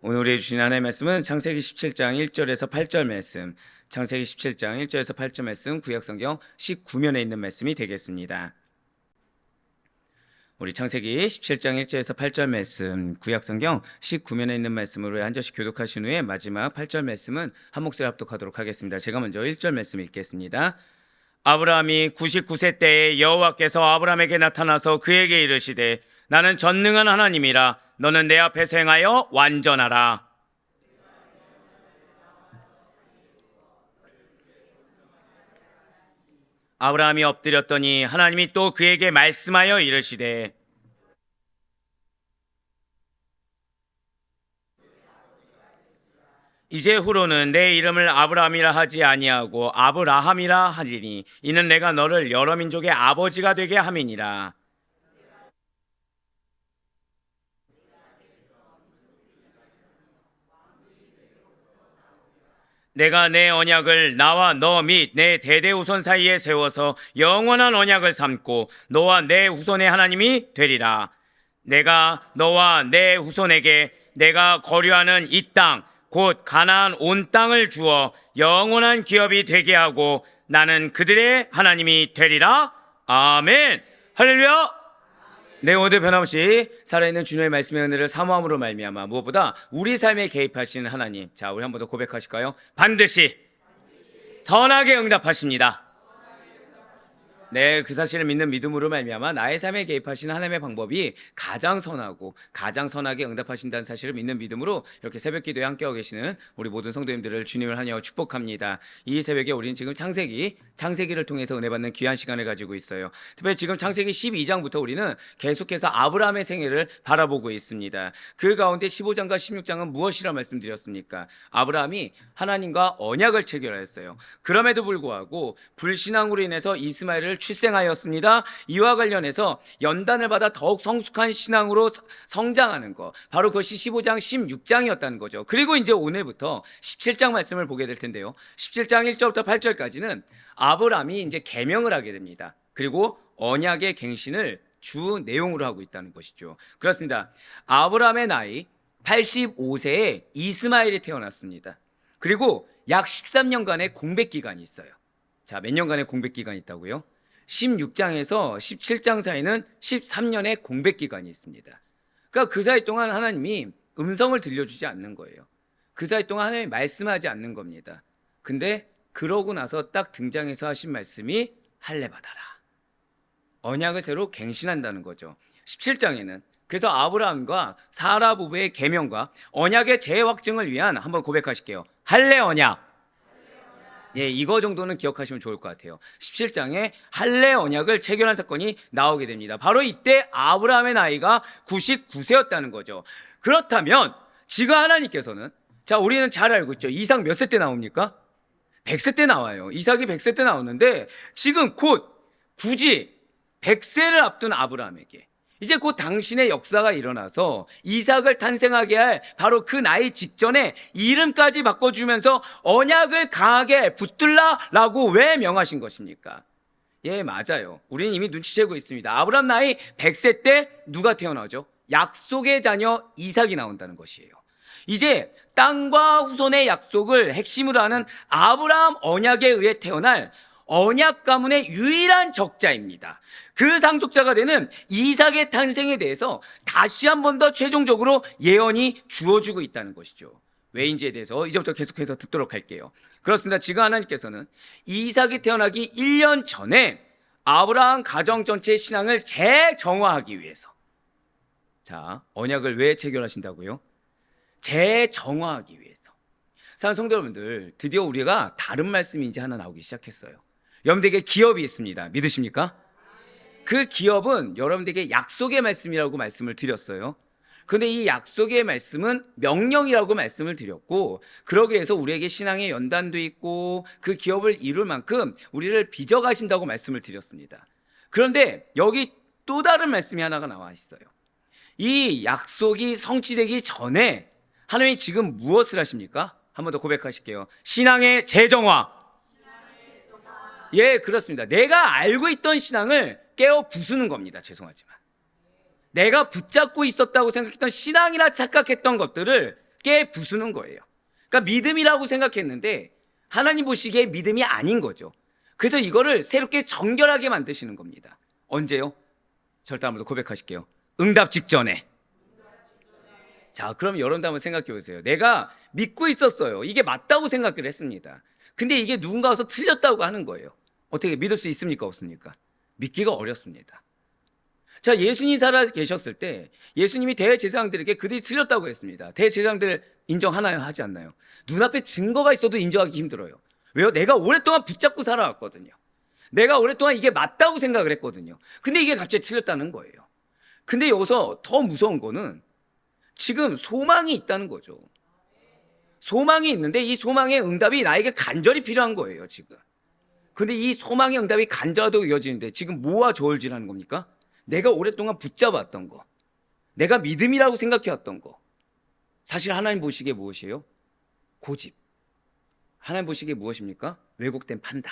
오늘 우리 주신 하나님의 말씀은 창세기 17장 1절에서 8절 말씀, 창세기 17장 1절에서 8절 말씀, 구약성경 19면에 있는 말씀이 되겠습니다. 우리 창세기 17장 1절에서 8절 말씀, 구약성경 19면에 있는 말씀으로 한 절씩 교독하신 후에 마지막 8절 말씀은 한 목소리 합독하도록 하겠습니다. 제가 먼저 1절 말씀 읽겠습니다. 아브라함이 99세 때에 여호와께서 아브라함에게 나타나서 그에게 이르시되 나는 전능한 하나님이라 너는 내 앞에서 행하여 완전하라. 아브라함이 엎드렸더니 하나님이 또 그에게 말씀하여 이르시되 이제 후로는 내 이름을 아브라함이라 하지 아니하고 아브라함이라 하리니 이는 내가 너를 여러 민족의 아버지가 되게 함이니라. 내가 내 언약을 나와 너 및 내 대대 후손 사이에 세워서 영원한 언약을 삼고 너와 내 후손의 하나님이 되리라. 내가 너와 내 후손에게 내가 거류하는 이 땅 곧 가나안 온 땅을 주어 영원한 기업이 되게 하고 나는 그들의 하나님이 되리라. 아멘. 할렐루야. 네, 오늘 변함없이 살아있는 주님의 말씀의 은혜를 사모함으로 말미암아 무엇보다 우리 삶에 개입하시는 하나님, 자 우리 한 번 더 고백하실까요? 반드시 선하게 응답하십니다. 네, 그 사실을 믿는 믿음으로 말미암아 나의 삶에 개입하시는 하나님의 방법이 가장 선하고 가장 선하게 응답하신다는 사실을 믿는 믿음으로 이렇게 새벽 기도에 함께하고 계시는 우리 모든 성도님들을 주님을 환영하고 축복합니다. 이 새벽에 우리는 지금 창세기를 통해서 은혜 받는 귀한 시간을 가지고 있어요. 특별히 지금 창세기 12장부터 우리는 계속해서 아브라함의 생애를 바라보고 있습니다. 그 가운데 15장과 16장은 무엇이라 말씀드렸습니까? 아브라함이 하나님과 언약을 체결하였어요. 그럼에도 불구하고 불신앙으로 인해서 이스마엘을 출생하였습니다. 이와 관련해서 연단을 받아 더욱 성숙한 신앙으로 성장하는 것, 바로 그것이 15장 16장이었다는 거죠. 그리고 이제 오늘부터 17장 말씀을 보게 될 텐데요, 17장 1절부터 8절까지는 아브라함이 이제 계명을 하게 됩니다. 그리고 언약의 갱신을 주 내용으로 하고 있다는 것이죠. 그렇습니다. 아브라함의 나이 85세에 이스마엘이 태어났습니다. 그리고 약 13년간의 공백 기간이 있어요. 자, 몇 년간의 공백 기간이 있다고요? 16장에서 17장 사이는 13년의 공백 기간이 있습니다. 그러니까 그 사이 동안 하나님이 음성을 들려주지 않는 거예요. 그 사이 동안 하나님이 말씀하지 않는 겁니다. 근데 그러고 나서 딱 등장해서 하신 말씀이 할례 받아라. 언약을 새로 갱신한다는 거죠. 17장에는 그래서 아브라함과 사라 부부의 계명과 언약의 재확증을 위한, 한번 고백하실게요, 할례 언약. 예, 이거 정도는 기억하시면 좋을 것 같아요. 17장에 할례 언약을 체결한 사건이 나오게 됩니다. 바로 이때 아브라함의 나이가 99세였다는 거죠. 그렇다면 지금 하나님께서는, 자 우리는 잘 알고 있죠. 이삭 몇 세 때 나옵니까? 100세 때 나와요. 이삭이 100세 때 나오는데 지금 곧 굳이 100세를 앞둔 아브라함에게 이제 곧 당신의 역사가 일어나서 이삭을 탄생하게 할 바로 그 나이 직전에 이름까지 바꿔주면서 언약을 강하게 붙들라라고 왜 명하신 것입니까? 예, 맞아요. 우리는 이미 눈치채고 있습니다. 아브라함 나이 100세 때 누가 태어나죠? 약속의 자녀 이삭이 나온다는 것이에요. 이제 땅과 후손의 약속을 핵심으로 하는 아브라함 언약에 의해 태어날 언약 가문의 유일한 적자입니다. 그 상속자가 되는 이삭의 탄생에 대해서 다시 한 번 더 최종적으로 예언이 주어지고 있다는 것이죠. 왜인지에 대해서 이제부터 계속해서 듣도록 할게요. 그렇습니다. 지금 하나님께서는 이삭이 태어나기 1년 전에 아브라함 가정 전체의 신앙을 재정화하기 위해서, 자 언약을 왜 체결하신다고요? 재정화하기 위해서. 사랑하는 성도 여러분들, 드디어 우리가 다른 말씀이 이제 하나 나오기 시작했어요. 여러분들에게 기업이 있습니다. 믿으십니까? 그 기업은 여러분들에게 약속의 말씀이라고 말씀을 드렸어요. 그런데 이 약속의 말씀은 명령이라고 말씀을 드렸고, 그러기 위해서 우리에게 신앙의 연단도 있고 그 기업을 이룰 만큼 우리를 빚어가신다고 말씀을 드렸습니다. 그런데 여기 또 다른 말씀이 하나가 나와 있어요. 이 약속이 성취되기 전에 하나님이 지금 무엇을 하십니까? 한 번 더 고백하실게요. 신앙의 재정화. 예, 그렇습니다. 내가 알고 있던 신앙을 깨어 부수는 겁니다. 죄송하지만 내가 붙잡고 있었다고 생각했던 신앙이라 착각했던 것들을 곱게 부수는 거예요. 그러니까 믿음이라고 생각했는데 하나님 보시기에 믿음이 아닌 거죠. 그래서 이거를 새롭게 정결하게 만드시는 겁니다. 언제요? 절대 한번 더 고백하실게요. 응답 직전에. 자, 그럼 여러분도 한번 생각해 보세요. 내가 믿고 있었어요. 이게 맞다고 생각을 했습니다. 근데 이게 누군가 와서 틀렸다고 하는 거예요. 어떻게 믿을 수 있습니까? 없습니까? 믿기가 어렵습니다. 자, 예수님 살아 계셨을 때 예수님이 대제사장들에게 그들이 틀렸다고 했습니다. 대제사장들 인정하나요? 하지 않나요? 눈앞에 증거가 있어도 인정하기 힘들어요. 왜요? 내가 오랫동안 붙잡고 살아왔거든요. 내가 오랫동안 이게 맞다고 생각을 했거든요. 근데 이게 갑자기 틀렸다는 거예요. 근데 여기서 더 무서운 거는 지금 소망이 있다는 거죠. 소망이 있는데 이 소망의 응답이 나에게 간절히 필요한 거예요, 지금. 근데 이 소망의 응답이 간절하다고 이어지는데 지금 뭐와 저울질하는 겁니까? 내가 오랫동안 붙잡았던 거, 내가 믿음이라고 생각해왔던 거, 사실 하나님 보시기에 무엇이에요? 고집. 하나님 보시기에 무엇입니까? 왜곡된 판단.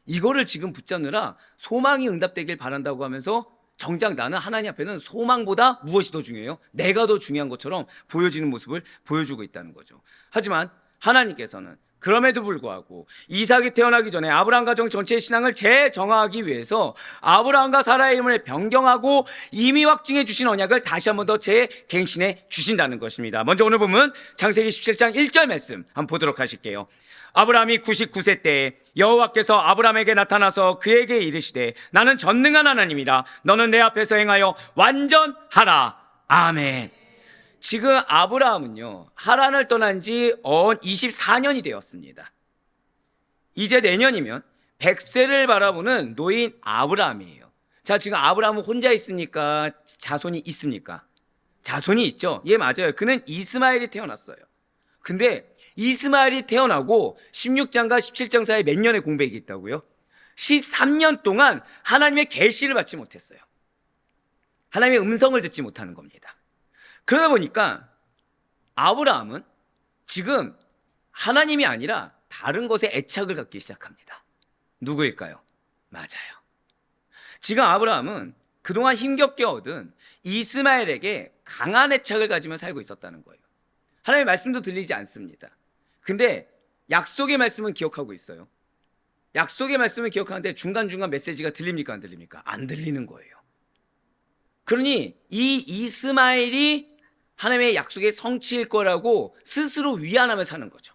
이거를 지금 붙잡느라 소망이 응답되길 바란다고 하면서 정작 나는 하나님 앞에는 소망보다 무엇이 더 중요해요? 내가 더 중요한 것처럼 보여지는 모습을 보여주고 있다는 거죠. 하지만 하나님께서는 그럼에도 불구하고 이삭이 태어나기 전에 아브라함 가정 전체의 신앙을 재정하기 위해서 아브라함과 사라의 이름을 변경하고 이미 확증해 주신 언약을 다시 한 번 더 재갱신해 주신다는 것입니다. 먼저 오늘 보면 창세기 17장 1절 말씀 한번 보도록 하실게요. 아브라함이 99세 때에 여호와께서 아브라함에게 나타나서 그에게 이르시되 나는 전능한 하나님이라 너는 내 앞에서 행하여 완전하라. 아멘. 지금 아브라함은요, 하란을 떠난 지 24년이 되었습니다. 이제 내년이면 100세를 바라보는 노인 아브라함이에요. 자, 지금 아브라함은 혼자 있습니까? 자손이 있습니까? 자손이 있죠. 예, 맞아요. 그는 이스마엘이 태어났어요. 근데 이스마엘이 태어나고 16장과 17장 사이에 몇 년의 공백이 있다고요? 13년 동안 하나님의 계시를 받지 못했어요. 하나님의 음성을 듣지 못하는 겁니다. 그러다 보니까 아브라함은 지금 하나님이 아니라 다른 것에 애착을 갖기 시작합니다. 누구일까요? 맞아요. 지금 아브라함은 그동안 힘겹게 얻은 이스마엘에게 강한 애착을 가지며 살고 있었다는 거예요. 하나님의 말씀도 들리지 않습니다. 근데 약속의 말씀은 기억하고 있어요. 약속의 말씀을 기억하는데 중간중간 메시지가 들립니까? 안 들립니까? 안 들리는 거예요. 그러니 이 이스마엘이 하나님의 약속의 성취일 거라고 스스로 위안하며 사는 거죠.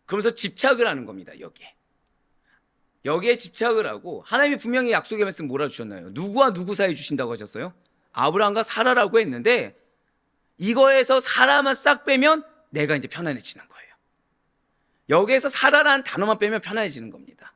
그러면서 집착을 하는 겁니다. 여기에 집착을 하고 하나님이 분명히 약속의 말씀 몰아주셨나요? 누구와 누구 사이 주신다고 하셨어요? 아브라함과 사라라고 했는데 이거에서 사라만 싹 빼면 내가 이제 편안해지는 거예요. 여기에서 사라라는 단어만 빼면 편안해지는 겁니다.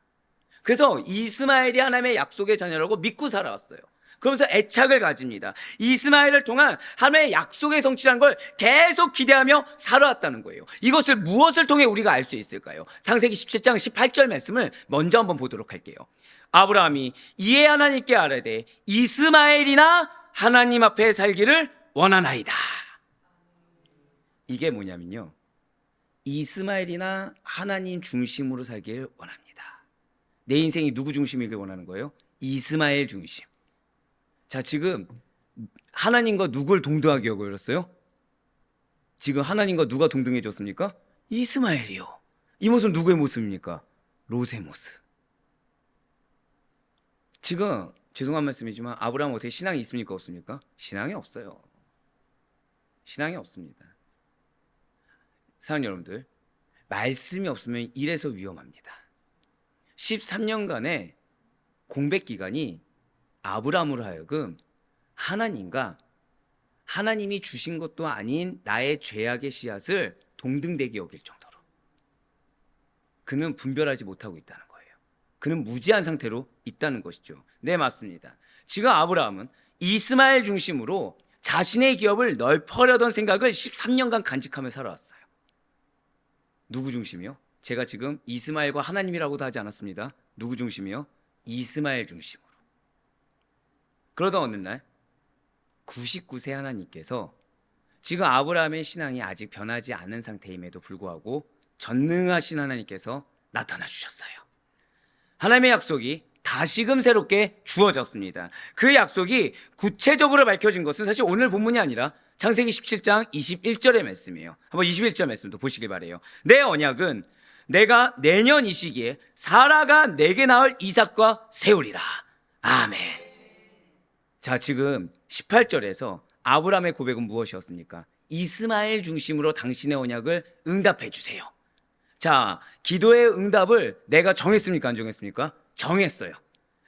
그래서 이스마엘이 하나님의 약속의 자녀라고 믿고 살아왔어요. 그러면서 애착을 가집니다. 이스마엘을 통한 하나님의 약속의 성취라는 걸 계속 기대하며 살아왔다는 거예요. 이것을 무엇을 통해 우리가 알 수 있을까요? 창세기 17장 18절 말씀을 먼저 한번 보도록 할게요. 아브라함이 이에 하나님께 아뢰되 이스마엘이나 하나님 앞에 살기를 원하나이다. 이게 뭐냐면요, 이스마엘이나 하나님 중심으로 살기를 원합니다. 내 인생이 누구 중심이길 원하는 거예요? 이스마엘 중심. 자, 지금 하나님과 누굴 동등하게 여겨졌어요? 지금 하나님과 누가 동등해졌습니까? 이스마엘이요. 이 모습은 누구의 모습입니까? 롯의 모습. 지금 죄송한 말씀이지만 아브라함 어떻게 신앙이 있습니까? 없습니까? 신앙이 없어요. 신앙이 없습니다. 사랑하는 여러분들, 말씀이 없으면 이래서 위험합니다. 13년간의 공백 기간이 아브라함으로 하여금 하나님과 하나님이 주신 것도 아닌 나의 죄악의 씨앗을 동등되게 여길 정도로 그는 분별하지 못하고 있다는 거예요. 그는 무지한 상태로 있다는 것이죠. 네, 맞습니다. 지금 아브라함은 이스마엘 중심으로 자신의 기업을 넓혀려던 생각을 13년간 간직하며 살아왔어요. 누구 중심이요? 제가 지금 이스마엘과 하나님이라고도 하지 않았습니다. 누구 중심이요? 이스마엘 중심으로. 그러다 어느 날 99세 하나님께서 지금 아브라함의 신앙이 아직 변하지 않은 상태임에도 불구하고 전능하신 하나님께서 나타나 주셨어요. 하나님의 약속이 다시금 새롭게 주어졌습니다. 그 약속이 구체적으로 밝혀진 것은 사실 오늘 본문이 아니라 창세기 17장 21절의 말씀이에요. 한번 21절 말씀도 보시길 바래요. 내 언약은 내가 내년 이 시기에 사라가 내게 낳을 이삭과 세우리라. 아멘. 자, 지금 18절에서 아브라함의 고백은 무엇이었습니까? 이스마엘 중심으로 당신의 언약을 응답해 주세요. 자, 기도의 응답을 내가 정했습니까? 안 정했습니까? 정했어요.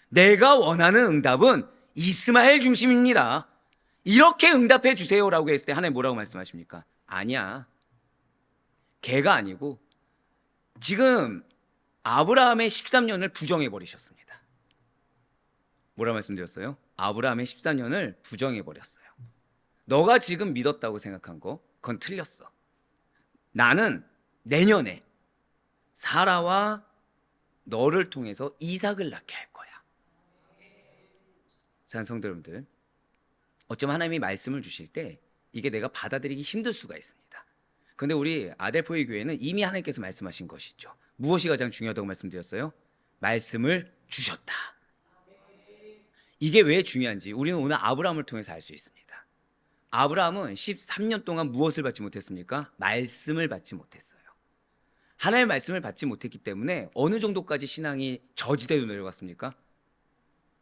내가 원하는 응답은 이스마엘 중심입니다. 이렇게 응답해 주세요라고 했을 때 하나님 뭐라고 말씀하십니까? 아니야. 걔가 아니고 지금 아브라함의 13년을 부정해 버리셨습니다. 뭐라 말씀드렸어요? 아브라함의 13년을 부정해 버렸어요. 너가 지금 믿었다고 생각한 거, 그건 틀렸어. 나는 내년에 사라와 너를 통해서 이삭을 낳게 할 거야. 사랑하는 성도 여러분들, 어쩌면 하나님이 말씀을 주실 때 이게 내가 받아들이기 힘들 수가 있습니다. 그런데 우리 아델포이 교회는 이미 하나님께서 말씀하신 것이죠. 무엇이 가장 중요하다고 말씀드렸어요? 말씀을 주셨다. 이게 왜 중요한지 우리는 오늘 아브라함을 통해서 알 수 있습니다. 아브라함은 13년 동안 무엇을 받지 못했습니까? 말씀을 받지 못했어요. 하나님의 말씀을 받지 못했기 때문에 어느 정도까지 신앙이 저지대로 내려갔습니까?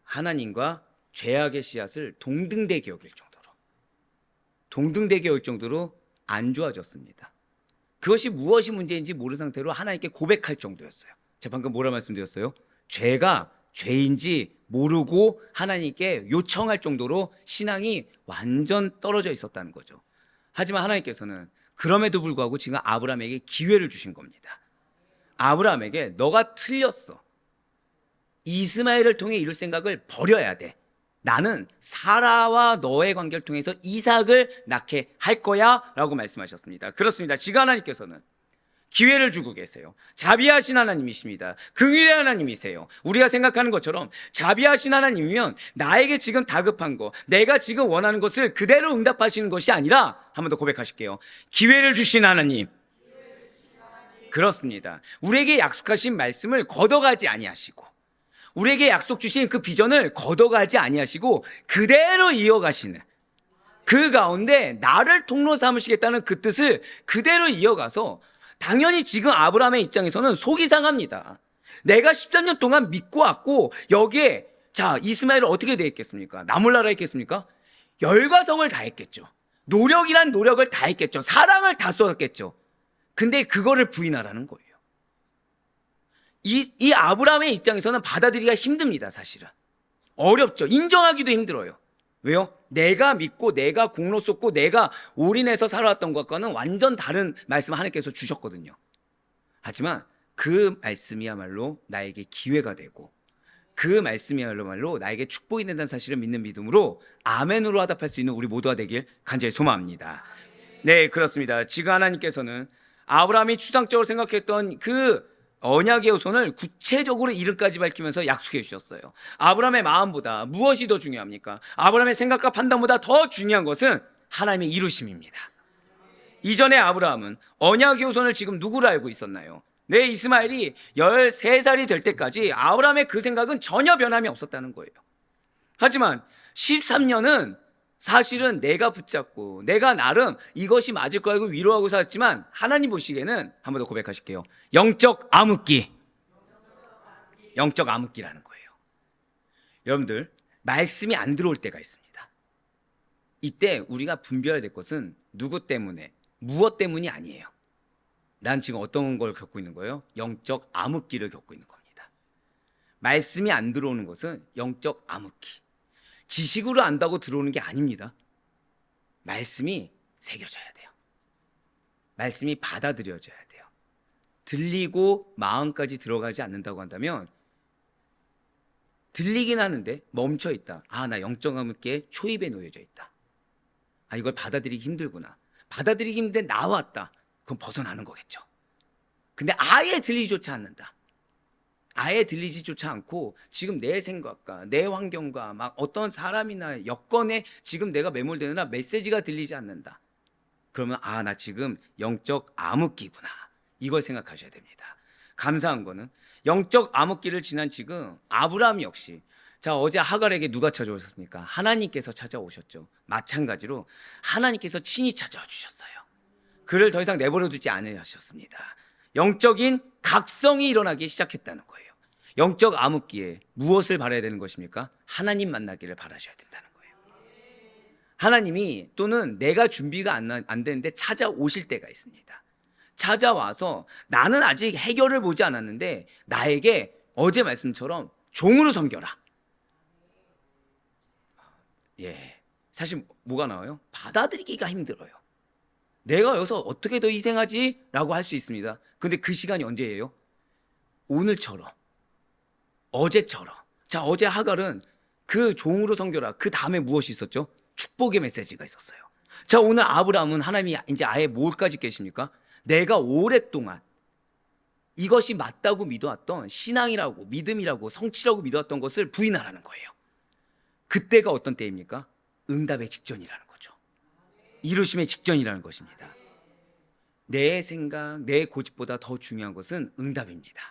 하나님과 죄악의 씨앗을 동등되게 여길 정도로 안 좋아졌습니다. 그것이 무엇이 문제인지 모르는 상태로 하나님께 고백할 정도였어요. 제가 방금 뭐라 말씀드렸어요? 죄가 죄인지 모르고 하나님께 요청할 정도로 신앙이 완전 떨어져 있었다는 거죠. 하지만 하나님께서는 그럼에도 불구하고 지금 아브라함에게 기회를 주신 겁니다. 아브라함에게 너가 틀렸어. 이스마엘을 통해 이룰 생각을 버려야 돼. 나는 사라와 너의 관계를 통해서 이삭을 낳게 할 거야 라고 말씀하셨습니다. 그렇습니다. 지금 하나님께서는 기회를 주고 계세요. 자비하신 하나님이십니다. 긍휼의 하나님이세요. 우리가 생각하는 것처럼 자비하신 하나님이면 나에게 지금 다급한 거, 내가 지금 원하는 것을 그대로 응답하시는 것이 아니라, 한 번 더 고백하실게요. 기회를 주신 하나님. 그렇습니다. 우리에게 약속하신 말씀을 걷어가지 아니하시고, 우리에게 약속 주신 그 비전을 걷어가지 아니하시고 그대로 이어가시는, 그 가운데 나를 통로 삼으시겠다는 그 뜻을 그대로 이어가서, 당연히 지금 아브라함의 입장에서는 속이 상합니다. 내가 13년 동안 믿고 왔고 여기에 자 이스마엘은 어떻게 되겠습니까? 나몰라라 했겠습니까? 열과 성을 다했겠죠. 노력이란 노력을 다했겠죠. 사랑을 다 쏟았겠죠. 근데 그거를 부인하라는 거예요. 이 아브라함의 입장에서는 받아들이기가 힘듭니다. 사실은 어렵죠. 인정하기도 힘들어요. 왜요? 내가 믿고 내가 공로 쏟고 내가 올인해서 살아왔던 것과는 완전 다른 말씀 하나님께서 주셨거든요. 하지만 그 말씀이야말로 나에게 기회가 되고 그 말씀이야말로 나에게 축복이 된다는 사실을 믿는 믿음으로 아멘으로 화답할 수 있는 우리 모두가 되길 간절히 소망합니다. 네, 그렇습니다. 지금 하나님께서는 아브라함이 추상적으로 생각했던 그 언약의 후손을 구체적으로 이름까지 밝히면서 약속해 주셨어요. 아브라함의 마음보다 무엇이 더 중요합니까? 아브라함의 생각과 판단보다 더 중요한 것은 하나님의 이루심입니다. 이전에 아브라함은 언약의 후손을 지금 누구로 알고 있었나요? 내 이스마엘이 13살이 될 때까지 아브라함의 그 생각은 전혀 변함이 없었다는 거예요. 하지만 13년은 사실은 내가 붙잡고 내가 나름 이것이 맞을 거 알고 위로하고 살았지만 하나님 보시기에는, 한 번 더 고백하실게요. 영적 암흑기라는 거예요. 여러분들, 말씀이 안 들어올 때가 있습니다. 이때 우리가 분별해야 될 것은 누구 때문에, 무엇 때문이 아니에요. 난 지금 어떤 걸 겪고 있는 거예요? 영적 암흑기를 겪고 있는 겁니다. 말씀이 안 들어오는 것은 영적 암흑기. 지식으로 안다고 들어오는 게 아닙니다. 말씀이 새겨져야 돼요. 말씀이 받아들여져야 돼요. 들리고 마음까지 들어가지 않는다고 한다면 들리긴 하는데 멈춰 있다. 아, 나 영적 암흑기에 초입에 놓여져 있다. 아, 이걸 받아들이기 힘들구나. 받아들이기 힘든데 나왔다. 그럼 벗어나는 거겠죠. 근데 아예 들리지조차 않는다. 아예 들리지조차 않고 지금 내 생각과 내 환경과 막 어떤 사람이나 여건에 지금 내가 매몰되느라 메시지가 들리지 않는다. 그러면 아, 나 지금 영적 암흑기구나. 이걸 생각하셔야 됩니다. 감사한 거는 영적 암흑기를 지난 지금 아브라함 역시 자, 어제 하갈에게 누가 찾아오셨습니까? 하나님께서 찾아오셨죠. 마찬가지로 하나님께서 친히 찾아와 주셨어요. 그를 더 이상 내버려 두지 않으셨습니다. 영적인 각성이 일어나기 시작했다는 거예요. 영적 암흑기에 무엇을 바라야 되는 것입니까? 하나님 만나기를 바라셔야 된다는 거예요. 하나님이 또는 내가 준비가 안 되는데 찾아오실 때가 있습니다. 찾아와서 나는 아직 해결을 보지 않았는데 나에게 어제 말씀처럼 종으로 섬겨라. 예, 사실 뭐가 나와요? 받아들이기가 힘들어요. 내가 여기서 어떻게 더 희생하지? 라고 할 수 있습니다. 근데 그 시간이 언제예요? 오늘처럼, 어제처럼. 자, 어제 하갈은 그 종으로 섬겨라. 그 다음에 무엇이 있었죠? 축복의 메시지가 있었어요. 자, 오늘 아브라함은 하나님이 이제 아예 뭘까지 계십니까? 내가 오랫동안 이것이 맞다고 믿어왔던 신앙이라고 믿음이라고 성취라고 믿어왔던 것을 부인하라는 거예요. 그때가 어떤 때입니까? 응답의 직전이라는 거죠. 이루심의 직전이라는 것입니다. 내 생각, 내 고집보다 더 중요한 것은 응답입니다.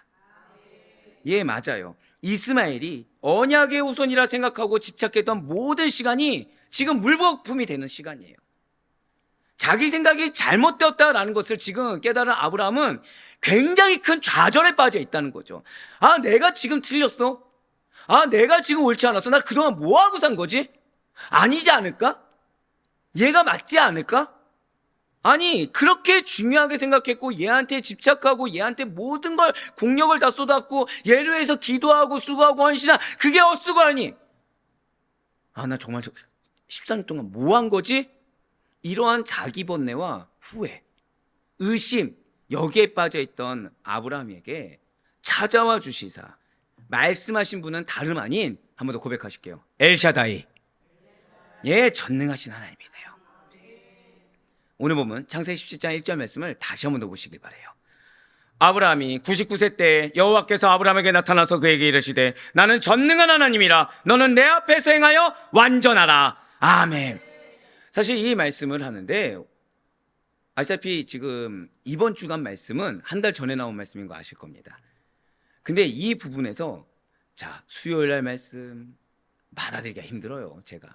예, 맞아요. 이스마엘이 언약의 후손이라 생각하고 집착했던 모든 시간이 지금 물거품이 되는 시간이에요. 자기 생각이 잘못되었다라는 것을 지금 깨달은 아브라함은 굉장히 큰 좌절에 빠져 있다는 거죠. 아, 내가 지금 틀렸어? 아, 내가 지금 옳지 않았어? 나 그동안 뭐하고 산 거지? 아니지 않을까? 얘가 맞지 않을까? 아니, 그렇게 중요하게 생각했고 얘한테 집착하고 얘한테 모든 걸 공력을 다 쏟았고 얘를 위해서 기도하고 수고하고 헌신한 그게 헛수고라니. 아, 나 정말 14년 동안 뭐 한 거지? 이러한 자기 번뇌와 후회, 의심, 여기에 빠져있던 아브라함에게 찾아와 주시사 말씀하신 분은 다름 아닌, 한 번 더 고백하실게요. 엘샤다이. 예, 전능하신 하나님이세요. 오늘 보면 창세기 17장 1절 말씀을 다시 한 번 더 보시길 바라요. 아브라함이 99세 때 여호와께서 아브라함에게 나타나서 그에게 이르시되 나는 전능한 하나님이라 너는 내 앞에서 행하여 완전하라. 아멘. 사실 이 말씀을 하는데 아시다시피 지금 이번 주간 말씀은 한 달 전에 나온 말씀인 거 아실 겁니다. 근데 이 부분에서 자, 수요일 날 말씀 받아들이기가 힘들어요. 제가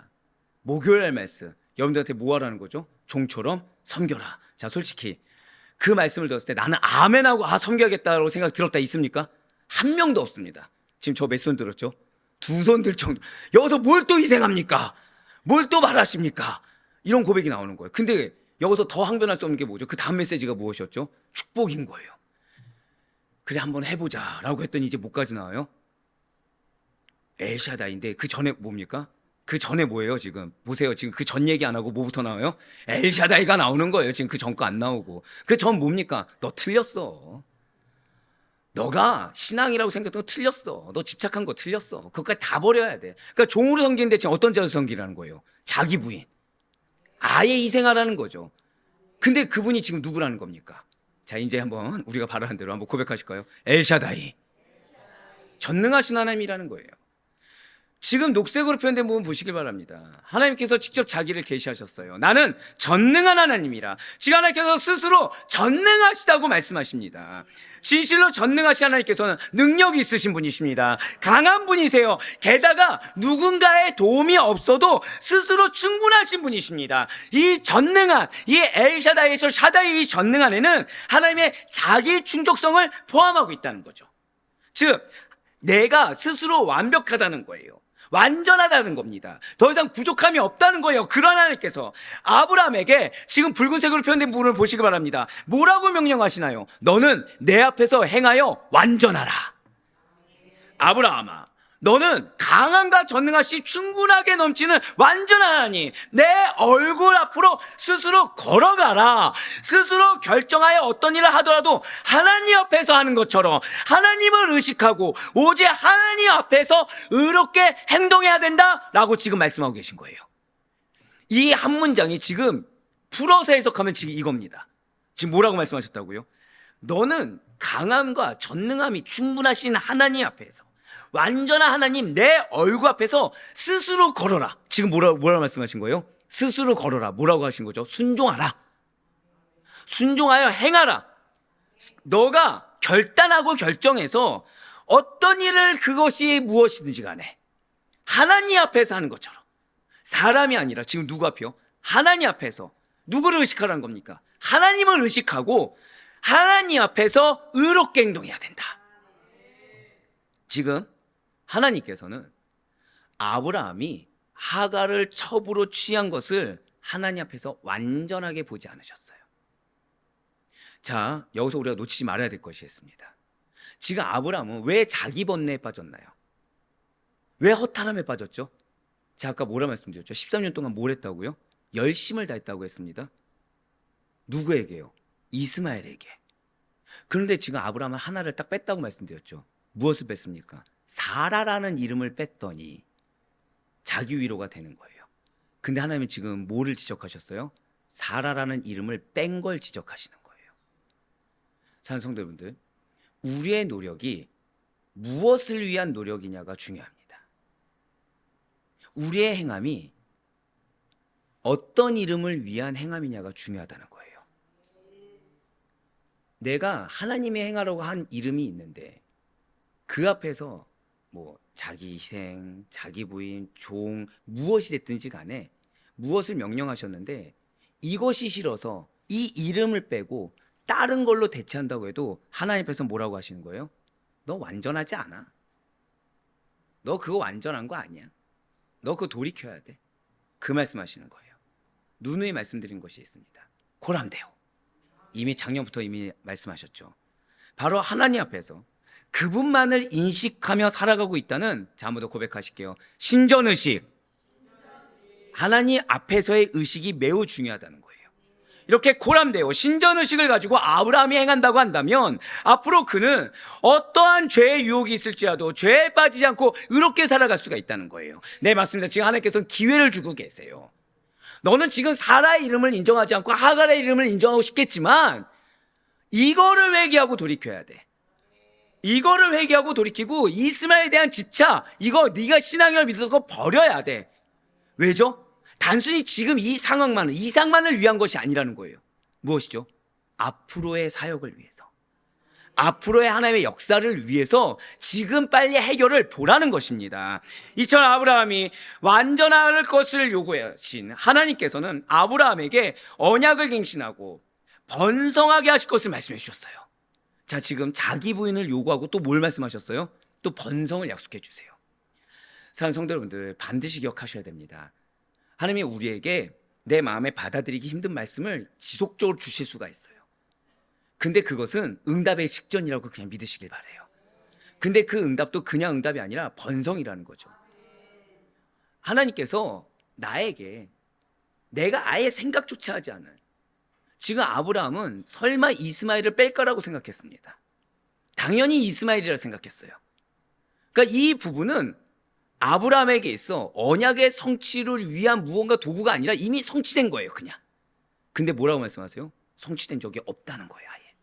목요일 날 말씀 여러분들한테 뭐 하라는 거죠? 종처럼 섬겨라. 자, 솔직히 그 말씀을 들었을 때 나는 아멘하고 섬겨야겠다고 생각 들었다 있습니까? 한 명도 없습니다. 지금 저 몇 손 들었죠? 두 손 들 정도. 여기서 뭘 또 희생합니까? 뭘 또 말하십니까? 이런 고백이 나오는 거예요. 근데 여기서 더 항변할 수 없는 게 뭐죠? 그 다음 메시지가 무엇이었죠? 축복인 거예요. 그래, 한번 해보자 라고 했더니 이제 뭐까지 나와요? 엘샤다인데 그 전에 뭡니까? 그 전에 뭐예요 지금? 보세요, 지금 그 전 얘기 안 하고 뭐부터 나와요? 엘샤다이가 나오는 거예요. 지금 그 전 거 안 나오고. 그 전 뭡니까? 너 틀렸어. 너가 신앙이라고 생각했던 거 틀렸어. 너 집착한 거 틀렸어. 그것까지 다 버려야 돼. 그러니까 종으로 섬기는데 지금 어떤 자로 섬기라는 거예요? 자기 부인. 아예 희생하라는 거죠. 근데 그분이 지금 누구라는 겁니까? 자, 이제 한번 우리가 바라는 대로 한번 고백하실까요? 엘샤다이. 전능하신 하나님이라는 거예요. 지금 녹색으로 표현된 부분 보시길 바랍니다. 하나님께서 직접 자기를 계시하셨어요. 나는 전능한 하나님이라. 지금 하나님께서 스스로 전능하시다고 말씀하십니다. 진실로 전능하신 하나님께서는 능력이 있으신 분이십니다. 강한 분이세요. 게다가 누군가의 도움이 없어도 스스로 충분하신 분이십니다. 이 전능한, 이 엘샤다이에서 샤다이 이 전능한 애는 하나님의 자기 충족성을 포함하고 있다는 거죠. 즉 내가 스스로 완벽하다는 거예요. 완전하다는 겁니다. 더 이상 부족함이 없다는 거예요. 그런 하나님께서 아브라함에게 지금 붉은색으로 표현된 부분을 보시기 바랍니다. 뭐라고 명령하시나요? 너는 내 앞에서 행하여 완전하라. 아브라함아, 너는 강함과 전능하시 충분하게 넘치는 완전한 하나님, 내 얼굴 앞으로 스스로 걸어가라. 스스로 결정하여 어떤 일을 하더라도 하나님 앞에서 하는 것처럼 하나님을 의식하고 오직 하나님 앞에서 의롭게 행동해야 된다라고 지금 말씀하고 계신 거예요. 이 한 문장이 지금 풀어서 해석하면 지금 이겁니다. 지금 뭐라고 말씀하셨다고요? 너는 강함과 전능함이 충분하신 하나님 앞에서, 완전한 하나님 내 얼굴 앞에서 스스로 걸어라. 지금 뭐라고 말씀하신 거예요? 스스로 걸어라. 뭐라고 하신 거죠? 순종하라. 순종하여 행하라. 너가 결단하고 결정해서 어떤 일을 그것이 무엇이든지 간에 하나님 앞에서 하는 것처럼, 사람이 아니라 지금 누구 앞이요? 하나님 앞에서 누구를 의식하라는 겁니까? 하나님을 의식하고 하나님 앞에서 의롭게 행동해야 된다. 지금 하나님께서는 아브라함이 하갈을 첩으로 취한 것을 하나님 앞에서 완전하게 보지 않으셨어요. 자, 여기서 우리가 놓치지 말아야 될 것이 있습니다. 지금 아브라함은 왜 자기 번뇌에 빠졌나요? 왜 허탈함에 빠졌죠? 제가 아까 뭐라 말씀드렸죠? 13년 동안 뭘 했다고요? 열심을 다했다고 했습니다. 누구에게요? 이스마엘에게. 그런데 지금 아브라함은 하나를 딱 뺐다고 말씀드렸죠. 무엇을 뺐습니까? 사라라는 이름을 뺐더니 자기 위로가 되는 거예요. 근데 하나님은 지금 뭐를 지적하셨어요? 사라라는 이름을 뺀 걸 지적하시는 거예요. 사랑하는 성도 여러분들, 우리의 노력이 무엇을 위한 노력이냐가 중요합니다. 우리의 행함이 어떤 이름을 위한 행함이냐가 중요하다는 거예요. 내가 하나님의 행하라고 한 이름이 있는데 그 앞에서 뭐 자기 희생, 자기 부인, 종, 무엇이 됐든지 간에 무엇을 명령하셨는데 이것이 싫어서 이 이름을 빼고 다른 걸로 대체한다고 해도 하나님 앞에서 뭐라고 하시는 거예요? 너 완전하지 않아. 너 그거 완전한 거 아니야. 너 그거 돌이켜야 돼. 그 말씀하시는 거예요. 누누이 말씀드린 것이 있습니다. 고람되오. 이미 작년부터 이미 말씀하셨죠. 바로 하나님 앞에서 그분만을 인식하며 살아가고 있다는, 자, 한번 더 고백하실게요. 신전의식. 하나님 앞에서의 의식이 매우 중요하다는 거예요. 이렇게 고람되어 신전의식을 가지고 아브라함이 행한다고 한다면 앞으로 그는 어떠한 죄의 유혹이 있을지라도 죄에 빠지지 않고 의롭게 살아갈 수가 있다는 거예요. 네, 맞습니다. 지금 하나님께서는 기회를 주고 계세요. 너는 지금 사라의 이름을 인정하지 않고 하갈의 이름을 인정하고 싶겠지만 이거를 회개하고 돌이켜야 돼. 이거를 회개하고 돌이키고 이스마엘에 대한 집착, 이거 네가 신앙을 믿어서 버려야 돼. 왜죠? 단순히 지금 이 상황만을 위한 것이 아니라는 거예요. 무엇이죠? 앞으로의 사역을 위해서, 앞으로의 하나님의 역사를 위해서 지금 빨리 해결을 보라는 것입니다. 이처럼 아브라함이 완전할 것을 요구하신 하나님께서는 아브라함에게 언약을 갱신하고 번성하게 하실 것을 말씀해 주셨어요. 자, 지금 자기 부인을 요구하고 또 뭘 말씀하셨어요? 또 번성을 약속해 주세요. 사랑하는 성도 여러분들, 반드시 기억하셔야 됩니다. 하나님이 우리에게 내 마음에 받아들이기 힘든 말씀을 지속적으로 주실 수가 있어요. 근데 그것은 응답의 직전이라고 그냥 믿으시길 바라요. 근데 그 응답도 그냥 응답이 아니라 번성이라는 거죠. 하나님께서 나에게 내가 아예 생각조차 하지 않은, 지금 아브라함은 설마 이스마엘을 뺄까라고 생각했습니다. 당연히 이스마엘이라 생각했어요. 그러니까 이 부분은 아브라함에게 있어 언약의 성취를 위한 무언가 도구가 아니라 이미 성취된 거예요, 그냥. 근데 뭐라고 말씀하세요? 성취된 적이 없다는 거예요, 아예.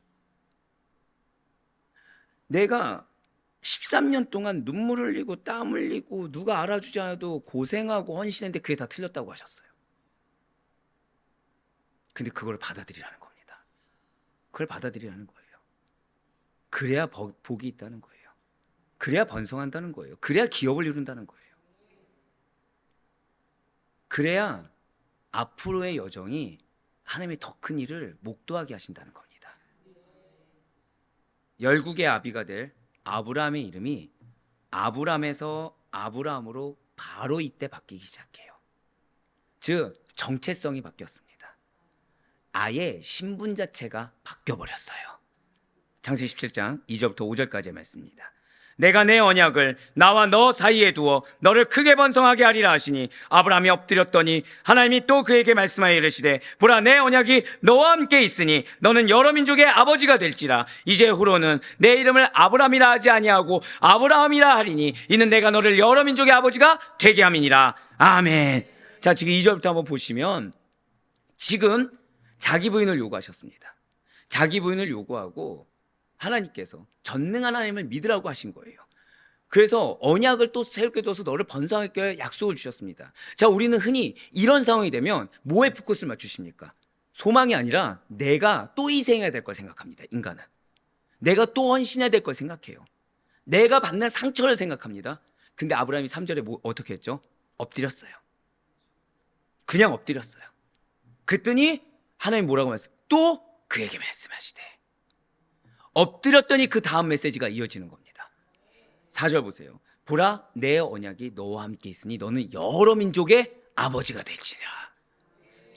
내가 13년 동안 눈물 흘리고 땀 흘리고 누가 알아주지 않아도 고생하고 헌신했는데 그게 다 틀렸다고 하셨어요. 근데 그걸 받아들이라는 겁니다. 그걸 받아들이라는 거예요. 그래야 복이 있다는 거예요. 그래야 번성한다는 거예요. 그래야 기업을 이룬다는 거예요. 그래야 앞으로의 여정이 하나님의 더 큰 일을 목도하게 하신다는 겁니다. 열국의 아비가 될 아브라함의 이름이 아브람에서 아브라함으로 바로 이때 바뀌기 시작해요. 즉 정체성이 바뀌었습니다. 아예 신분 자체가 바뀌어버렸어요. 창세기 17장 2절부터 5절까지의 말씀입니다. 내가 내 언약을 나와 너 사이에 두어 너를 크게 번성하게 하리라 하시니 아브라함이 엎드렸더니 하나님이 또 그에게 말씀하여 이르시되 보라 내 언약이 너와 함께 있으니 너는 여러 민족의 아버지가 될지라 이제 후로는 내 이름을 아브라함이라 하지 아니하고 아브라함이라 하리니 이는 내가 너를 여러 민족의 아버지가 되게 함이니라. 아멘. 자, 지금 2절부터 한번 보시면 지금 자기 부인을 요구하셨습니다. 자기 부인을 요구하고 하나님께서 전능한 하나님을 믿으라고 하신 거예요. 그래서 언약을 또 새롭게 둬서 너를 번성하게 약속을 주셨습니다. 자, 우리는 흔히 이런 상황이 되면 뭐에 포커스를 맞추십니까? 소망이 아니라 내가 또 희생해야 될 걸 생각합니다. 인간은 내가 또 헌신해야 될 걸 생각해요. 내가 받는 상처를 생각합니다. 근데 아브라함이 3절에 어떻게 했죠? 엎드렸어요. 그냥 엎드렸어요. 그랬더니 하나님 뭐라고 말씀? 또 그에게 말씀하시되. 엎드렸더니 그 다음 메시지가 이어지는 겁니다. 4절 보세요. 보라, 내 언약이 너와 함께 있으니 너는 여러 민족의 아버지가 될지니라.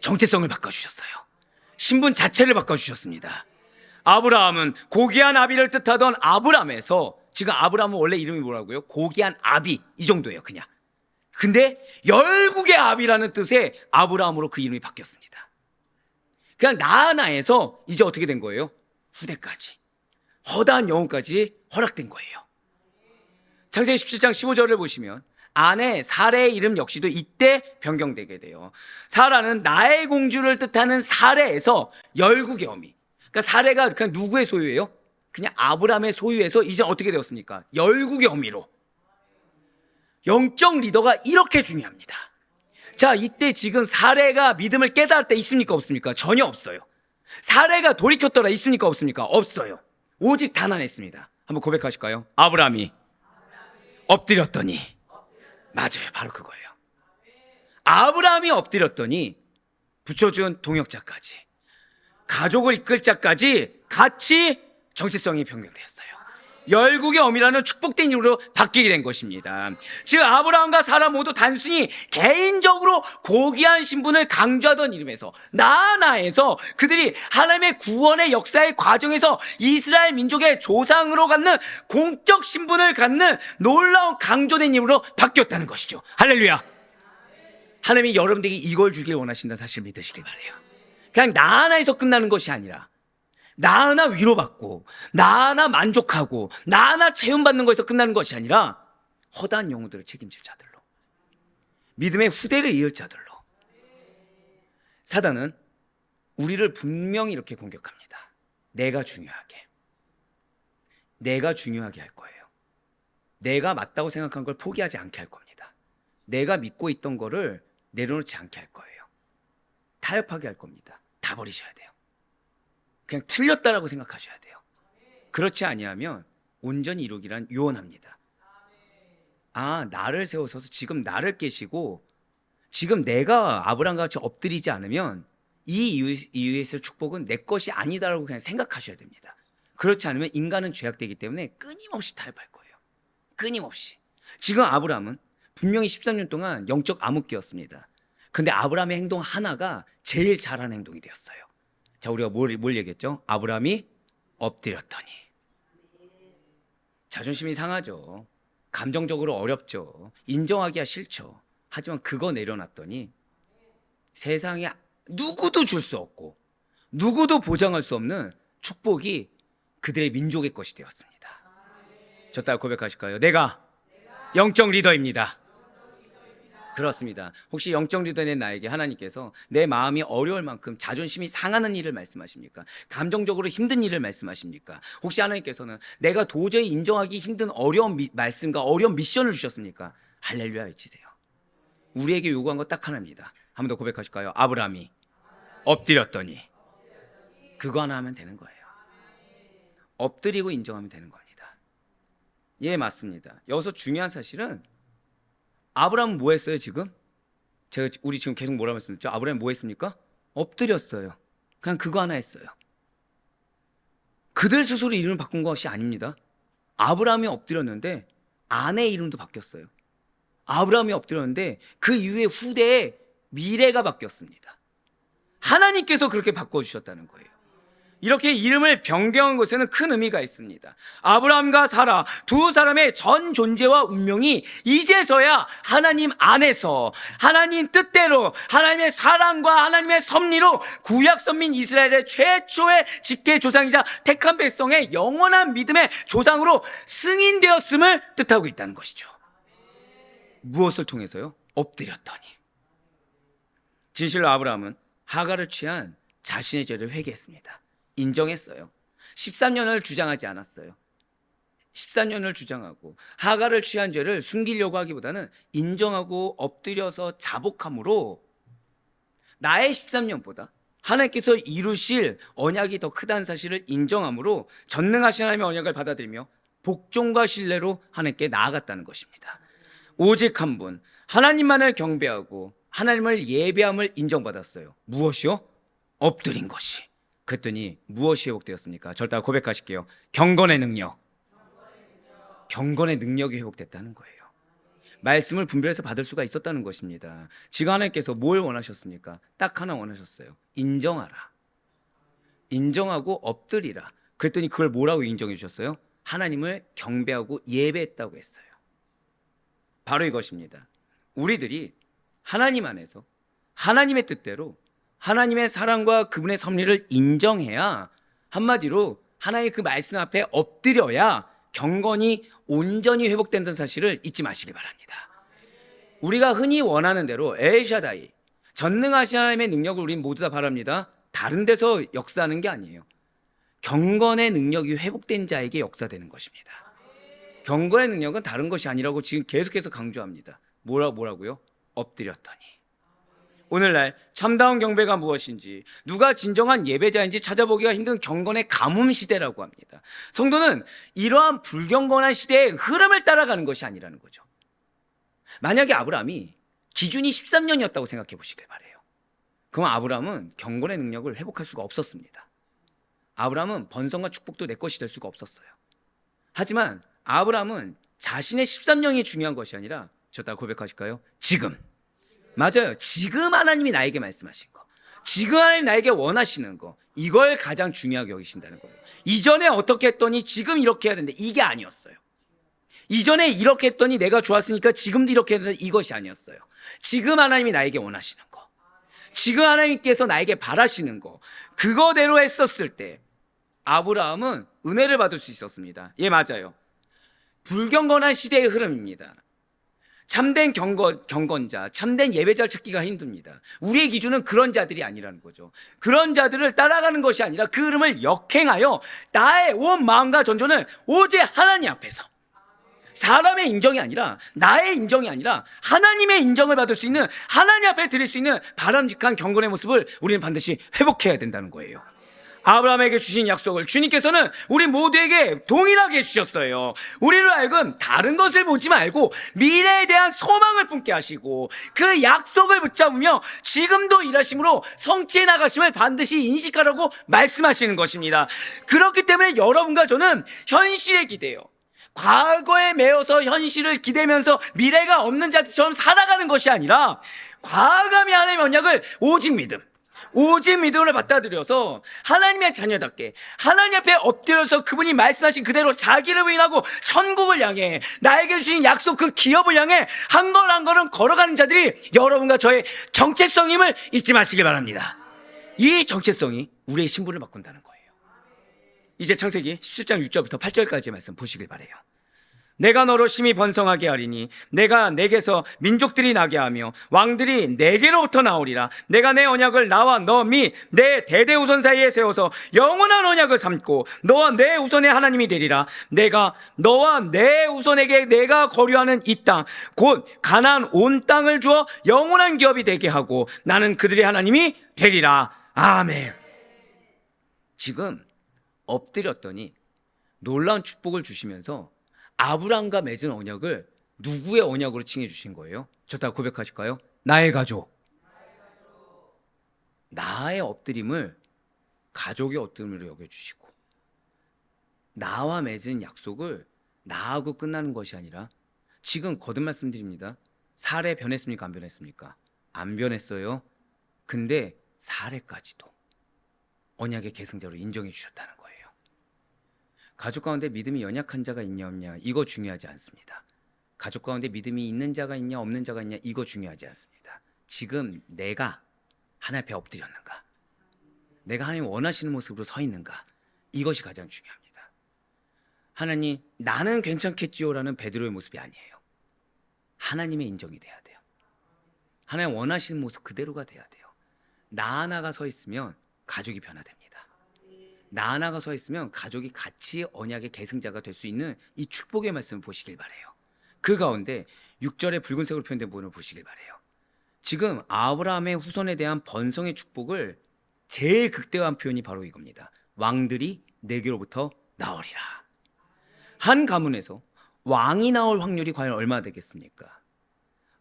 정체성을 바꿔주셨어요. 신분 자체를 바꿔주셨습니다. 아브라함은 고귀한 아비를 뜻하던 아브람에서, 지금 아브라함은 원래 이름이 뭐라고요? 고귀한 아비, 이 정도예요 그냥. 근데 열국의 아비라는 뜻의 아브라함으로 그 이름이 바뀌었습니다. 그냥 나하나에서 이제 어떻게 된 거예요? 후대까지, 허다한 영혼까지 허락된 거예요. 창세기 17장 15절을 보시면 아내 사레의 이름 역시도 이때 변경되게 돼요. 사라는 나의 공주를 뜻하는 사레에서 열국의 어미, 그러니까 사레가 그냥 누구의 소유예요? 그냥 아브라함의 소유에서 이제 어떻게 되었습니까? 열국의 어미로. 영적 리더가 이렇게 중요합니다. 자, 이때 지금 사레가 믿음을 깨달을 때 있습니까 없습니까? 전혀 없어요. 사레가 돌이켰더라 있습니까 없습니까? 없어요. 오직 단 하나 있습니다. 한번 고백하실까요? 아브라함이 엎드렸더니. 맞아요, 바로 그거예요. 아브라함이 엎드렸더니 붙여준 동역자까지, 가족을 이끌 자까지 같이 정체성이 변경되었어요. 열국의 어미라는 축복된 이름으로 바뀌게 된 것입니다. 즉 아브라함과 사라 모두 단순히 개인적으로 고귀한 신분을 강조하던 이름에서, 나아나에서 그들이 하나님의 구원의 역사의 과정에서 이스라엘 민족의 조상으로 갖는 공적 신분을 갖는 놀라운 강조된 이름으로 바뀌었다는 것이죠. 할렐루야. 하나님이 여러분들에게 이걸 주길 원하신다는 사실을 믿으시길 바라요. 그냥 나아나에서 끝나는 것이 아니라 나 하나 위로받고, 나 하나 만족하고, 나 하나 체험받는 것에서 끝나는 것이 아니라 허다한 영혼들을 책임질 자들로, 믿음의 후대를 이을 자들로. 사단은 우리를 분명히 이렇게 공격합니다. 내가 중요하게 할 거예요. 내가 맞다고 생각한 걸 포기하지 않게 할 겁니다. 내가 믿고 있던 거를 내려놓지 않게 할 거예요. 타협하게 할 겁니다. 다 버리셔야 돼요. 그냥 틀렸다라고 생각하셔야 돼요. 그렇지 아니하면 온전히 이루기란 유언합니다. 아, 나를 세우셔서 지금 나를 깨시고 지금 내가 아브라함과 같이 엎드리지 않으면 이 이유에 있을 축복은 내 것이 아니다라고 그냥 생각하셔야 됩니다. 그렇지 않으면 인간은 죄악되기 때문에 끊임없이 타협할 거예요. 끊임없이. 지금 아브라함은 분명히 13년 동안 영적 암흑기였습니다. 근데 아브라함의 행동 하나가 제일 잘한 행동이 되었어요. 자, 우리가 뭘 얘기했죠? 아브라함이 엎드렸더니. 자존심이 상하죠. 감정적으로 어렵죠. 인정하기가 싫죠. 하지만 그거 내려놨더니 세상에 누구도 줄 수 없고 누구도 보장할 수 없는 축복이 그들의 민족의 것이 되었습니다. 저 따라 고백하실까요? 내가 영적 리더입니다. 그렇습니다. 혹시 영적 리더인 나에게 하나님께서 내 마음이 어려울 만큼 자존심이 상하는 일을 말씀하십니까? 감정적으로 힘든 일을 말씀하십니까? 혹시 하나님께서는 내가 도저히 인정하기 힘든 어려운 말씀과 어려운 미션을 주셨습니까? 할렐루야 외치세요. 우리에게 요구한 거 딱 하나입니다. 한 번 더 고백하실까요? 아브라함이 엎드렸더니. 그거 하나 하면 되는 거예요. 엎드리고 인정하면 되는 겁니다. 예, 맞습니다. 여기서 중요한 사실은 아브라함은 뭐 했어요 지금? 우리 지금 계속 뭐라고 했습니까? 아브라함이 뭐 했습니까? 엎드렸어요. 그냥 그거 하나 했어요. 그들 스스로 이름을 바꾼 것이 아닙니다. 아브라함이 엎드렸는데 아내의 이름도 바뀌었어요. 아브라함이 엎드렸는데 그 이후에 후대의 미래가 바뀌었습니다. 하나님께서 그렇게 바꿔주셨다는 거예요. 이렇게 이름을 변경한 것에는 큰 의미가 있습니다. 아브라함과 사라 두 사람의 전 존재와 운명이 이제서야 하나님 안에서 하나님 뜻대로 하나님의 사랑과 하나님의 섭리로 구약 선민 이스라엘의 최초의 직계 조상이자 택한 백성의 영원한 믿음의 조상으로 승인되었음을 뜻하고 있다는 것이죠. 무엇을 통해서요? 엎드렸더니. 진실로 아브라함은 하갈을 취한 자신의 죄를 회개했습니다. 인정했어요. 13년을 주장하지 않았어요. 13년을 주장하고 하갈을 취한 죄를 숨기려고 하기보다는 인정하고 엎드려서 자복함으로 나의 13년보다 하나님께서 이루실 언약이 더 크다는 사실을 인정함으로 전능하신 하나님의 언약을 받아들이며 복종과 신뢰로 하나님께 나아갔다는 것입니다. 오직 한 분, 하나님만을 경배하고 하나님을 예배함을 인정받았어요. 무엇이요? 엎드린 것이. 그랬더니 무엇이 회복되었습니까? 저를 따라 고백하실게요. 경건의 능력. 경건의 능력이 회복됐다는 거예요. 말씀을 분별해서 받을 수가 있었다는 것입니다. 지금 하나님께서 뭘 원하셨습니까? 딱 하나 원하셨어요. 인정하라. 인정하고 엎드리라. 그랬더니 그걸 뭐라고 인정해 주셨어요? 하나님을 경배하고 예배했다고 했어요. 바로 이것입니다. 우리들이 하나님 안에서 하나님의 뜻대로 하나님의 사랑과 그분의 섭리를 인정해야, 한마디로 하나님의 그 말씀 앞에 엎드려야 경건이 온전히 회복된다는 사실을 잊지 마시기 바랍니다. 우리가 흔히 원하는 대로 엘샤다이, 전능하신 하나님의 능력을 우린 모두 다 바랍니다. 다른 데서 역사하는 게 아니에요. 경건의 능력이 회복된 자에게 역사되는 것입니다. 경건의 능력은 다른 것이 아니라고 지금 계속해서 강조합니다. 뭐라고요? 엎드렸더니. 오늘날 참다운 경배가 무엇인지, 누가 진정한 예배자인지 찾아보기가 힘든 경건의 가뭄 시대라고 합니다. 성도는 이러한 불경건한 시대의 흐름을 따라가는 것이 아니라는 거죠. 만약에 아브라함이 기준이 13년이었다고 생각해 보시길 바래요. 그럼 아브라함은 경건의 능력을 회복할 수가 없었습니다. 아브라함은 번성과 축복도 내 것이 될 수가 없었어요. 하지만 아브라함은 자신의 13년이 중요한 것이 아니라, 저따 고백하실까요? 지금. 맞아요. 지금 하나님이 나에게 말씀하신 거, 지금 하나님 나에게 원하시는 거, 이걸 가장 중요하게 여기신다는 거예요. 이전에 어떻게 했더니 지금 이렇게 해야 되는데, 이게 아니었어요. 이전에 이렇게 했더니 내가 좋았으니까 지금도 이렇게 해야 되는데, 이것이 아니었어요. 지금 하나님이 나에게 원하시는 거, 지금 하나님께서 나에게 바라시는 거, 그거대로 했었을 때 아브라함은 은혜를 받을 수 있었습니다. 예, 맞아요. 불경건한 시대의 흐름입니다. 참된 경건자, 참된 예배자를 찾기가 힘듭니다. 우리의 기준은 그런 자들이 아니라는 거죠. 그런 자들을 따라가는 것이 아니라 그 흐름을 역행하여 나의 온 마음과 전전을 오직 하나님 앞에서, 사람의 인정이 아니라, 나의 인정이 아니라 하나님의 인정을 받을 수 있는, 하나님 앞에 드릴 수 있는 바람직한 경건의 모습을 우리는 반드시 회복해야 된다는 거예요. 아브라함에게 주신 약속을 주님께서는 우리 모두에게 동일하게 주셨어요. 우리로 하여금 다른 것을 보지 말고 미래에 대한 소망을 품게 하시고, 그 약속을 붙잡으며 지금도 일하심으로 성취해 나가심을 반드시 인식하라고 말씀하시는 것입니다. 그렇기 때문에 여러분과 저는 현실에 기대요. 과거에 매여서 현실을 기대면서 미래가 없는 자들처럼 살아가는 것이 아니라, 과감히 하나님의 언약을 오직 믿음을 받아들여서 하나님의 자녀답게 하나님 앞에 엎드려서 그분이 말씀하신 그대로 자기를 부인하고 천국을 향해, 나에게 주신 약속 그 기업을 향해 한 걸 한 걸음 걸어가는 자들이 여러분과 저의 정체성임을 잊지 마시길 바랍니다. 이 정체성이 우리의 신분을 바꾼다는 거예요. 이제 창세기 17장 6절부터 8절까지의 말씀 보시길 바라요. 내가 너로 심히 번성하게 하리니 내가 내게서 민족들이 나게 하며 왕들이 내게로부터 나오리라. 내가 내 언약을 나와 너 및 내 대대후손 사이에 세워서 영원한 언약을 삼고 너와 내 후손의 하나님이 되리라. 내가 너와 내 후손에게 내가 거류하는 이 땅 곧 가나안 온 땅을 주어 영원한 기업이 되게 하고 나는 그들의 하나님이 되리라. 아멘. 지금 엎드렸더니 놀라운 축복을 주시면서 아브라함과 맺은 언약을 누구의 언약으로 칭해 주신 거예요? 저 다 고백하실까요? 나의 가족. 나의 엎드림을 가족의 엎드림으로 여겨주시고, 나와 맺은 약속을 나하고 끝나는 것이 아니라, 지금 거듭 말씀드립니다. 사례 변했습니까? 안 변했습니까? 안 변했어요. 근데 사례까지도 언약의 계승자로 인정해 주셨다는 거예요. 가족 가운데 믿음이 연약한 자가 있냐 없냐, 이거 중요하지 않습니다. 가족 가운데 믿음이 있는 자가 있냐 없는 자가 있냐, 이거 중요하지 않습니다. 지금 내가 하나님 앞에 엎드렸는가, 내가 하나님 원하시는 모습으로 서 있는가, 이것이 가장 중요합니다. 하나님 나는 괜찮겠지요라는 베드로의 모습이 아니에요. 하나님의 인정이 돼야 돼요. 하나님 원하시는 모습 그대로가 돼야 돼요. 나 하나가 서 있으면 가족이 변화됩니다. 나 하나가 서 있으면 가족이 같이 언약의 계승자가 될 수 있는 이 축복의 말씀을 보시길 바래요. 그 가운데 6절에 붉은색으로 표현된 부분을 보시길 바래요. 지금 아브라함의 후손에 대한 번성의 축복을 제일 극대화한 표현이 바로 이겁니다. 왕들이 내게로부터 나오리라. 한 가문에서 왕이 나올 확률이 과연 얼마나 되겠습니까?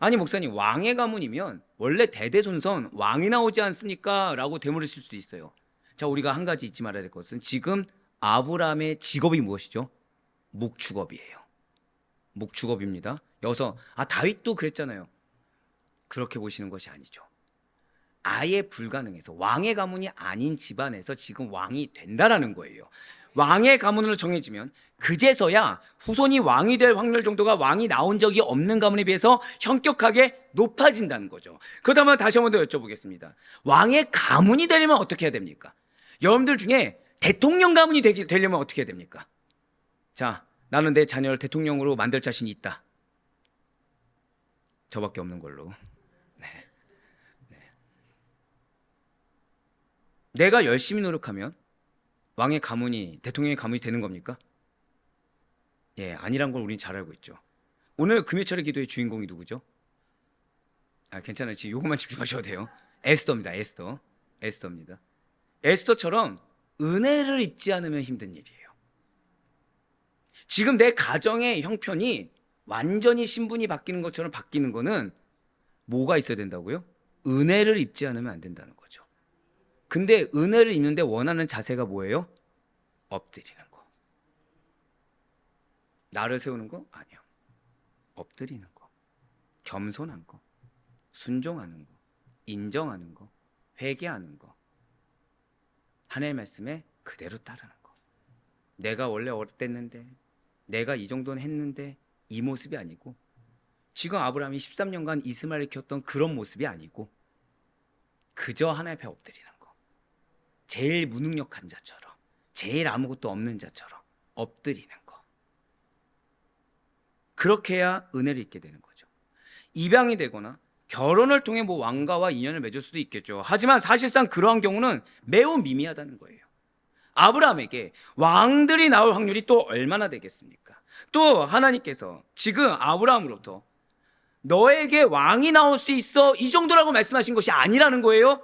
아니 목사님, 왕의 가문이면 원래 대대손손 왕이 나오지 않습니까? 라고 되물으실 수도 있어요. 자, 우리가 한 가지 잊지 말아야 될 것은 지금 아브라함의 직업이 무엇이죠? 목축업이에요. 목축업입니다. 여기서 다윗도 그랬잖아요. 그렇게 보시는 것이 아니죠. 아예 불가능해서 왕의 가문이 아닌 집안에서 지금 왕이 된다라는 거예요. 왕의 가문으로 정해지면 그제서야 후손이 왕이 될 확률 정도가 왕이 나온 적이 없는 가문에 비해서 현격하게 높아진다는 거죠. 그렇다면 다시 한 번 더 여쭤보겠습니다. 왕의 가문이 되려면 어떻게 해야 됩니까? 여러분들 중에 대통령 가문이 되려면 어떻게 해야 됩니까? 자, 나는 내 자녀를 대통령으로 만들 자신이 있다. 저밖에 없는 걸로. 네. 내가 열심히 노력하면 왕의 가문이, 대통령의 가문이 되는 겁니까? 예, 아니란 걸 우린 잘 알고 있죠. 오늘 금요철의 기도의 주인공이 누구죠? 괜찮아요. 지금 요것만 집중하셔도 돼요. 에스더입니다. 에스더입니다. 에스더처럼 은혜를 입지 않으면 힘든 일이에요. 지금 내 가정의 형편이 완전히 신분이 바뀌는 것처럼 바뀌는 거는 뭐가 있어야 된다고요? 은혜를 입지 않으면 안 된다는 거죠. 근데 은혜를 입는데 원하는 자세가 뭐예요? 엎드리는 거. 나를 세우는 거? 아니요. 엎드리는 거. 겸손한 거. 순종하는 거. 인정하는 거. 회개하는 거. 하나님의 말씀에 그대로 따르는 거. 내가 원래 어땠는데, 내가 이 정도는 했는데 이 모습이 아니고, 지금 아브라함이 13년간 이스마엘을 키웠던 그런 모습이 아니고, 그저 하나님 앞에 엎드리는 거. 제일 무능력한 자처럼, 제일 아무것도 없는 자처럼 엎드리는 거. 그렇게 해야 은혜를 입게 되는 거죠. 입양이 되거나 결혼을 통해 왕가와 인연을 맺을 수도 있겠죠. 하지만 사실상 그러한 경우는 매우 미미하다는 거예요. 아브라함에게 왕들이 나올 확률이 또 얼마나 되겠습니까? 또 하나님께서 지금 아브라함으로부터 너에게 왕이 나올 수 있어, 이 정도라고 말씀하신 것이 아니라는 거예요.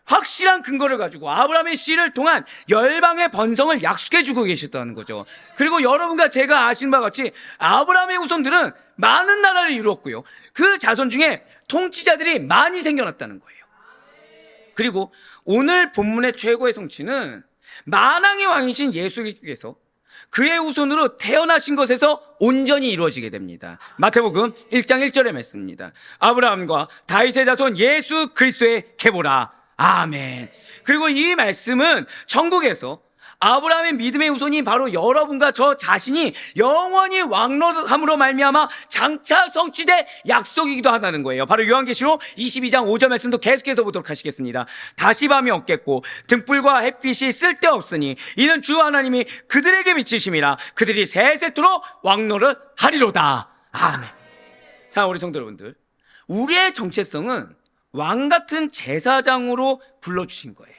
확실한 근거를 가지고 아브라함의 씨를 통한 열방의 번성을 약속해 주고 계셨다는 거죠. 그리고 여러분과 제가 아시는 바와 같이 아브라함의 후손들은 많은 나라를 이루었고요, 그 자손 중에 통치자들이 많이 생겨났다는 거예요. 그리고 오늘 본문의 최고의 성취는 만왕의 왕이신 예수님께서 그의 후손으로 태어나신 것에서 온전히 이루어지게 됩니다. 마태복음 1장 1절의 말씀입니다. 아브라함과 다윗의 자손 예수 그리스도의 계보라. 아멘. 그리고 이 말씀은 천국에서 아브라함의 믿음의 후손이 바로 여러분과 저 자신이 영원히 왕노함으로 말미암아 장차 성취될 약속이기도 하다는 거예요. 바로 요한계시록 22장 5절 말씀도 계속해서 보도록 하시겠습니다. 다시 밤이 없겠고 등불과 햇빛이 쓸데없으니 이는 주 하나님이 그들에게 비치심이라. 그들이 세세토록 왕노릇 하리로다. 아멘. 사랑하는 우리 성도 여러분들, 우리의 정체성은 왕 같은 제사장으로 불러주신 거예요.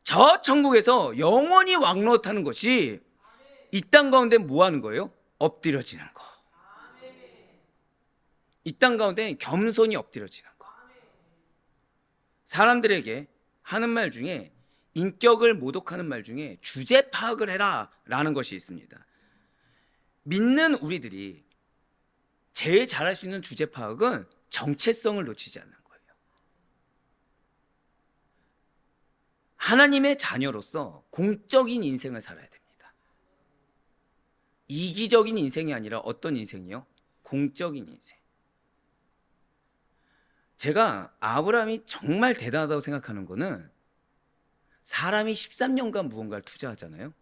저 천국에서 영원히 왕노릇하는 것이 이 땅 가운데 뭐 하는 거예요? 엎드려지는 거. 이 땅 가운데 겸손히 엎드려지는 거. 사람들에게 하는 말 중에, 인격을 모독하는 말 중에 주제 파악을 해라 라는 것이 있습니다. 믿는 우리들이 제일 잘할 수 있는 주제 파악은 정체성을 놓치지 않는 거예요. 하나님의 자녀로서 공적인 인생을 살아야 됩니다. 이기적인 인생이 아니라 어떤 인생이요? 공적인 인생. 제가 아브라함이 정말 대단하다고 생각하는 거는, 사람이 13년간 무언가를 투자하잖아요.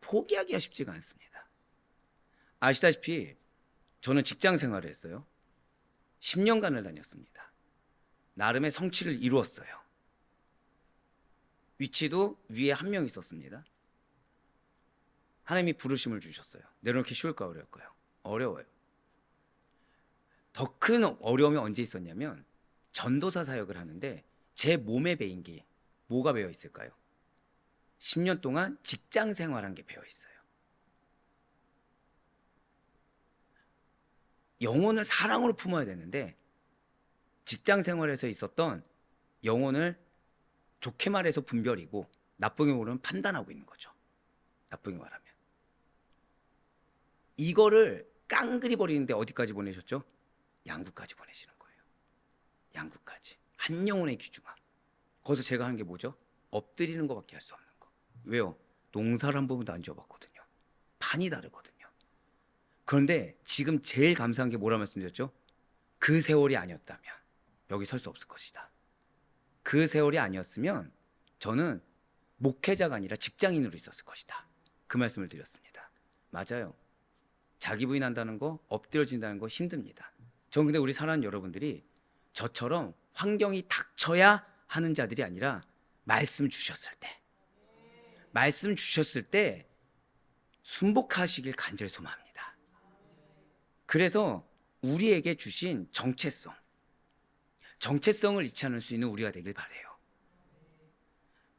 포기하기가 쉽지가 않습니다. 아시다시피 저는 직장 생활을 했어요. 10년간을 다녔습니다. 나름의 성취를 이루었어요. 위치도 위에 한 명 있었습니다. 하나님이 부르심을 주셨어요. 내려놓기 쉬울까 어려울까요? 어려워요. 더 큰 어려움이 언제 있었냐면, 전도사 사역을 하는데 제 몸에 배인 게 뭐가 배어 있을까요? 10년 동안 직장 생활한 게 배어 있어요. 영혼을 사랑으로 품어야 되는데 직장 생활에서 있었던 영혼을 좋게 말해서 분별이고 나쁘게 말하면 판단하고 있는 거죠. 나쁘게 말하면. 이거를 깡그리 버리는데 어디까지 보내셨죠? 양구까지 보내시는 거예요. 양구까지. 한 영혼의 귀중함. 거기서 제가 한 게 뭐죠? 엎드리는 것밖에 할 수 없는 거. 왜요? 농사를 한 번도 안 지어봤거든요. 판이 다르거든요. 그런데 지금 제일 감사한 게 뭐라 말씀드렸죠? 그 세월이 아니었다면 여기 설 수 없을 것이다. 그 세월이 아니었으면 저는 목회자가 아니라 직장인으로 있었을 것이다. 그 말씀을 드렸습니다. 맞아요. 자기 부인한다는 거, 엎드려진다는 거 힘듭니다. 전 근데 우리 사랑하는 여러분들이 저처럼 환경이 닥쳐야 하는 자들이 아니라 말씀 주셨을 때 순복하시길 간절히 소망합니다. 그래서 우리에게 주신 정체성을 잃지 않을 수 있는 우리가 되길 바라요.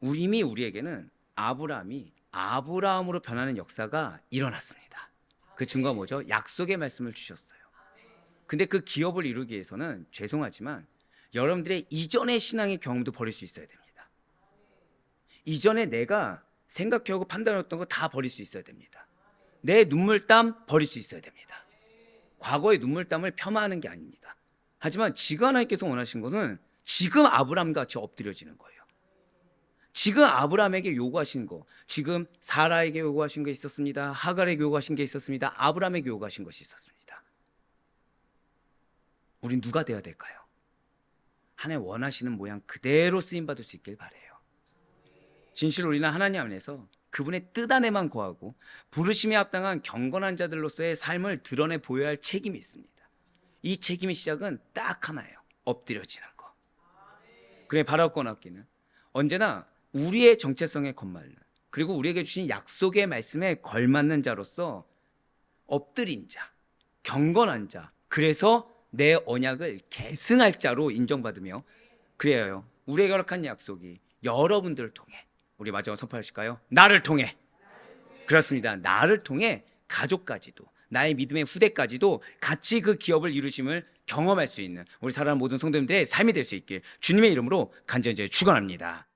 이미 우리에게는 아브라함이 아브라함으로 변하는 역사가 일어났습니다. 그 증거가 뭐죠? 약속의 말씀을 주셨어요. 근데 그 기업을 이루기 위해서는 죄송하지만 여러분들의 이전의 신앙의 경험도 버릴 수 있어야 됩니다. 이전에 내가 생각하고 판단했던 거 다 버릴 수 있어야 됩니다. 내 눈물땀 버릴 수 있어야 됩니다. 과거의 눈물땀을 폄하하는 게 아닙니다. 하지만 지금 하나님께서 원하신 것은 지금 아브라함 같이 엎드려지는 거예요. 지금 아브라함에게 요구하신 거, 지금 사라에게 요구하신 게 있었습니다. 하갈에게 요구하신 게 있었습니다. 아브라함에게 요구하신 것이 있었습니다. 우린 누가 되어야 될까요? 하나님 원하시는 모양 그대로 쓰임받을 수 있길 바라요. 진실로 우리는 하나님 안에서 그분의 뜻 안에만 거하고 부르심에 합당한 경건한 자들로서의 삶을 드러내 보여야 할 책임이 있습니다. 이 책임의 시작은 딱 하나예요. 엎드려지는 거. 그래 바라고 낳기는 언제나 우리의 정체성에 걸맞는, 그리고 우리에게 주신 약속의 말씀에 걸맞는 자로서 엎드린 자, 경건한 자, 그래서 내 언약을 계승할 자로 인정받으며, 그래요. 우리에게 허락한 약속이 여러분들을 통해, 우리 마지막으로 선포하실까요? 나를 통해. 그렇습니다. 나를 통해 가족까지도, 나의 믿음의 후대까지도 같이 그 기업을 이루심을 경험할 수 있는 우리 사랑하는 모든 성도님들의 삶이 될 수 있길 주님의 이름으로 간절히 축원합니다.